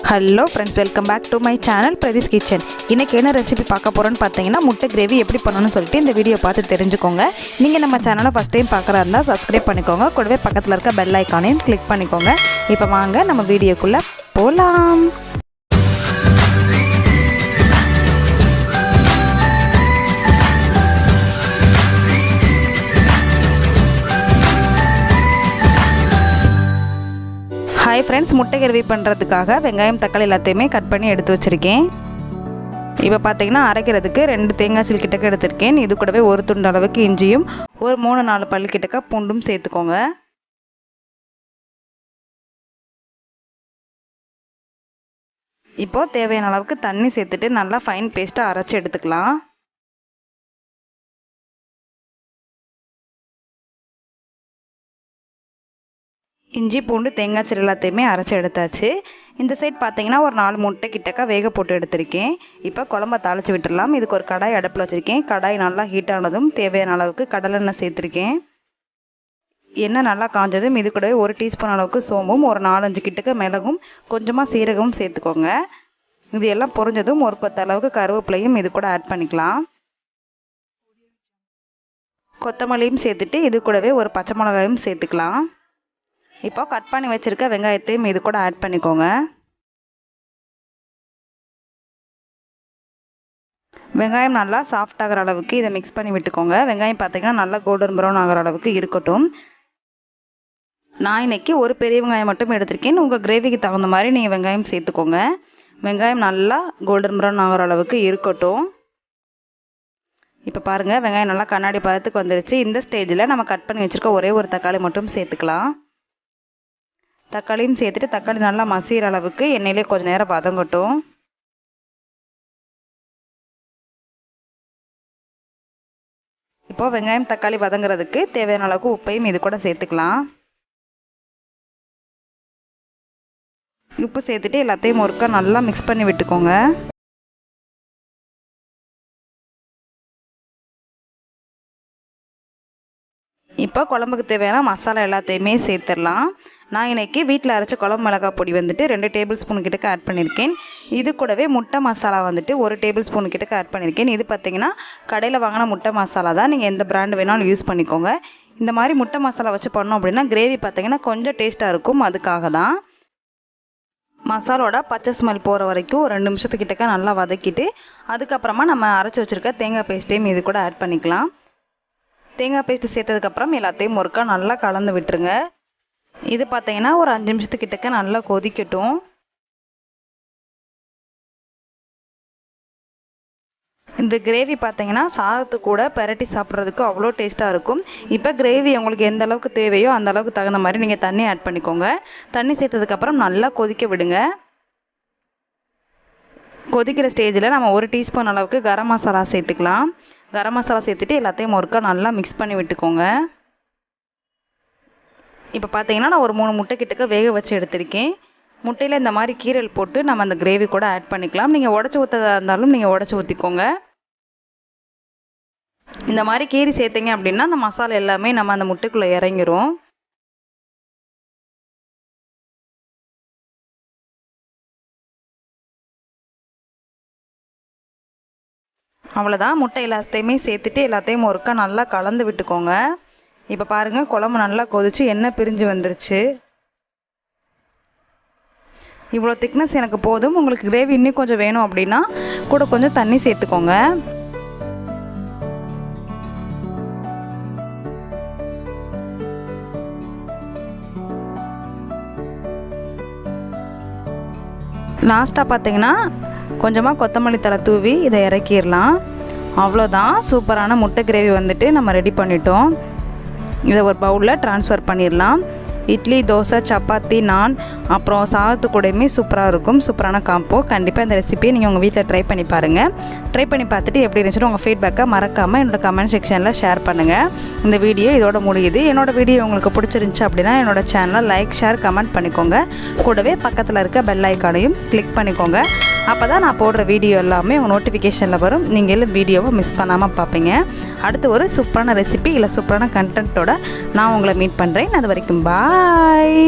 Hello friends, welcome back to my channel Pradeesh kitchen. இன்றைக்கி என்ன recipe பார்க்க போகிறோன்னு பார்த்தீங்கன்னா, முட்டை கிரேவி எப்படி பண்ணணும்னு சொல்லிட்டு இந்த வீடியோ பார்த்து தெரிஞ்சுக்கோங்க. நீங்கள் நம்ம சேனலை ஃபஸ்ட் டைம் பார்க்குறா இருந்தால் சப்ஸ்கிரைப் பண்ணிக்கோங்க. கூடவே பக்கத்தில் இருக்க பெல் ஐக்கானையும் கிளிக் பண்ணிக்கோங்க. இப்போ வாங்க நம்ம வீடியோக்குள்ளே போகலாம். ஹாய் ஃப்ரெண்ட்ஸ், முட்டை கிரேவி பண்ணுறதுக்காக வெங்காயம் தக்காளி எல்லாத்தையுமே கட் பண்ணி எடுத்து வச்சுருக்கேன். இப்போ பார்த்தீங்கன்னா அரைக்கிறதுக்கு 2 தேங்காய் சில் கிட்டக்க எடுத்திருக்கேன். இது கூடவே ஒரு துண்டு அளவுக்கு இஞ்சியும் ஒரு 3-4 பல்லு கிட்டக்க பூண்டும் சேர்த்துக்கோங்க. இப்போது தேவையான அளவுக்கு தண்ணி சேர்த்துட்டு நல்லா ஃபைன் பேஸ்ட்டாக அரைச்சி எடுத்துக்கலாம். இஞ்சி பூண்டு தேங்காய் சிறு எல்லாத்தையுமே அரைச்சி எடுத்தாச்சு. இந்த சைட் பார்த்தீங்கன்னா ஒரு 4 முட்டை கிட்டக்கா வேக போட்டு எடுத்திருக்கேன். இப்போ குழம்ப தாளித்து விட்டுடலாம். இதுக்கு ஒரு கடாய் அடுப்பில் வச்சுருக்கேன். கடாய் நல்லா ஹீட் ஆனதும் தேவையான அளவுக்கு கடலெண்ணெய் சேர்த்துருக்கேன். எண்ணெய் நல்லா காஞ்சதும் இது கூடவே 1 டீஸ்பூன் அளவுக்கு சோம்பும் ஒரு 4-5 கிட்டக்க மிளகும் கொஞ்சமாக சீரகமும் சேர்த்துக்கோங்க. இது எல்லாம் பொரிஞ்சதும் ஒரு கொத்த அளவுக்கு கருவேப்பிலையும் இது கூட ஆட் பண்ணிக்கலாம். கொத்தமல்லியும் சேர்த்துட்டு இது கூடவே ஒரு பச்சை மிளகாயும் சேர்த்துக்கலாம். இப்போ கட் பண்ணி வச்சுருக்க வெங்காயத்தையும் இது கூட ஆட் பண்ணிக்கோங்க. வெங்காயம் நல்லா சாஃப்ட் ஆகிற அளவுக்கு இதை மிக்ஸ் பண்ணி விட்டுக்கோங்க. வெங்காயம் பார்த்தீங்கன்னா நல்லா கோல்டன் ப்ரௌன் ஆகிற அளவுக்கு இருக்கட்டும். நான் இன்னைக்கு ஒரு பெரிய வெங்காயம் மட்டும் எடுத்திருக்கேன். உங்கள் கிரேவிக்கு தகுந்த மாதிரி நீங்கள் வெங்காயம் சேர்த்துக்கோங்க. வெங்காயம் நல்லா கோல்டன் ப்ரௌன் ஆகிற அளவுக்கு இருக்கட்டும். இப்போ பாருங்கள், வெங்காயம் நல்லா கண்ணாடி பதத்துக்கு வந்துருச்சு. இந்த ஸ்டேஜில் நம்ம கட் பண்ணி வச்சுருக்க ஒரே ஒரு தக்காளி மட்டும் சேர்த்துக்கலாம். தக்காளியும் சேர்த்துட்டு தக்காளி நல்லா மசிகிற அளவுக்கு எண்ணெயிலே கொஞ்சம் நேரம் வதங்கட்டும். இப்போது வெங்காயம் தக்காளி வதங்குறதுக்கு தேவையான அளவுக்கு உப்பையும் இது கூட சேர்த்துக்கலாம். உப்பு சேர்த்துட்டு எல்லாத்தையும் ஒருக்கா நல்லா மிக்ஸ் பண்ணி விட்டுக்கோங்க. இப்போ குழம்புக்கு தேவையான மசாலா எல்லாத்தையுமே சேர்த்துடலாம். நான் இன்றைக்கி வீட்டில் அரைச்ச குழம்பு மிளகாய் பொடி 2 டேபிள் ஸ்பூன் கிட்டக்க ஆட் பண்ணியிருக்கேன். இது கூடவே முட்டை மசாலா 1 டேபிள் ஸ்பூன் கிட்டக்க ஆட் பண்ணியிருக்கேன். இது பார்த்திங்கன்னா கடையில் வாங்கின முட்டை மசாலா தான். நீங்கள் எந்த பிராண்டு வேணாலும் யூஸ் பண்ணிக்கோங்க. இந்த மாதிரி முட்டை மசாலா வச்சு பண்ணோம் அப்படின்னா கிரேவி பார்த்திங்கன்னா கொஞ்சம் டேஸ்ட்டாக இருக்கும். அதுக்காக தான். மசாலோட பச்சை ஸ்மெல் போகிற வரைக்கும் ஒரு 2 நிமிஷத்துக்கிட்டக்க நல்லா வதக்கிட்டு அதுக்கப்புறமா நம்ம அரைச்சி வச்சுருக்க தேங்காய் பேஸ்ட்டையும் இது கூட ஆட் பண்ணிக்கலாம். தேங்காய் பேஸ்ட்டு சேர்த்ததுக்கப்புறம் எல்லாத்தையும் ஒருக்கா நல்லா கலந்து விட்டுருங்க. இது பார்த்தீங்கன்னா ஒரு 5 நிமிஷத்துக்கிட்டக்க நல்லா கொதிக்கட்டும். இந்த கிரேவி பார்த்தீங்கன்னா சாதத்து கூட பெரட்டி சாப்பிட்றதுக்கு அவ்வளோ டேஸ்ட்டாக இருக்கும். இப்போ கிரேவி உங்களுக்கு எந்த அளவுக்கு தேவையோ அந்த அளவுக்கு தகுந்த மாதிரி நீங்கள் தண்ணி ஆட் பண்ணிக்கோங்க. தண்ணி சேர்த்ததுக்கப்புறம் நல்லா கொதிக்க விடுங்க. கொதிக்கிற ஸ்டேஜில் நம்ம 1 டீஸ்பூன் அளவுக்கு கரம் மசாலா சேர்த்துக்கலாம். கரம் மசாலா சேர்த்துட்டு எல்லாத்தையும் ஒருக்கா நல்லா மிக்ஸ் பண்ணி விட்டுக்கோங்க. இப்போ பார்த்தீங்கன்னா நான் ஒரு 3 முட்டை கிட்டக்க வேக வச்சு எடுத்திருக்கேன். முட்டையில் இந்த மாதிரி கீரல் போட்டு நம்ம அந்த கிரேவி கூட ஆட் பண்ணிக்கலாம். நீங்கள் உடச்சி ஊற்றதா இருந்தாலும் நீங்கள் உடச்சி ஊற்றிக்கோங்க. இந்த மாதிரி கீரி சேர்த்திங்க அப்படின்னா அந்த மசாலா எல்லாமே நம்ம அந்த முட்டைக்குள்ளே இறங்கிரும். அவ்வளோதான். முட்டை எல்லாத்தையுமே சேர்த்துட்டு எல்லாத்தையும் ஒருக்கா நல்லா கலந்து விட்டுக்கோங்க. இப்போ பாருங்கள், குழம்பு நல்லா கொதிச்சு எண்ணெய் பிரிஞ்சு வந்துருச்சு. இவ்வளோ திக்னஸ் எனக்கு போதும். உங்களுக்கு கிரேவி இன்னும் கொஞ்சம் வேணும் அப்படின்னா கூட கொஞ்சம் தண்ணி சேர்த்துக்கோங்க. லாஸ்ட்டாக பார்த்தீங்கன்னா கொஞ்சமாக கொத்தமல்லி தழை தூவி இதை இறக்கிடலாம். அவ்வளோதான், சூப்பரான முட்டை கிரேவி நம்ம ரெடி பண்ணிட்டோம். இதை ஒரு பவுலில் ட்ரான்ஸ்ஃபர் பண்ணிடலாம். இட்லி, தோசை, சப்பாத்தி, நான் அப்புறம் சாதத்து கூடயுமே சூப்பராக இருக்கும். சூப்பரான காம்போ. கண்டிப்பாக இந்த ரெசிபியை நீங்கள் உங்கள் வீட்டில் ட்ரை பண்ணி பாருங்கள். ட்ரை பண்ணி பார்த்துட்டு எப்படி இருந்துச்சுன்னு உங்கள் ஃபீட்பேக்கை மறக்காமல் என்னோடய கமெண்ட் செக்ஷனில் ஷேர் பண்ணுங்கள். இந்த வீடியோ இதோட முடியுது. என்னோடய வீடியோ உங்களுக்கு பிடிச்சிருந்துச்சு அப்படின்னா என்னோடய சேனலை லைக், ஷேர், கமெண்ட் பண்ணிக்கோங்க. கூடவே பக்கத்தில் இருக்க பெல் ஐக்கானையும் கிளிக் பண்ணிக்கோங்க. அப்போ தான் நான் போடுற வீடியோ எல்லாமே உங்கள் நோட்டிஃபிகேஷனில் வரும். நீங்கள் வீடியோவை மிஸ் பண்ணாமல் பார்ப்பீங்க. அடுத்து ஒரு சூப்பரான ரெசிபி இல்லை சூப்பரான கண்டென்ட்டோட நான் உங்களை மீட் பண்ணுறேன். அது வரைக்கும் பாய்.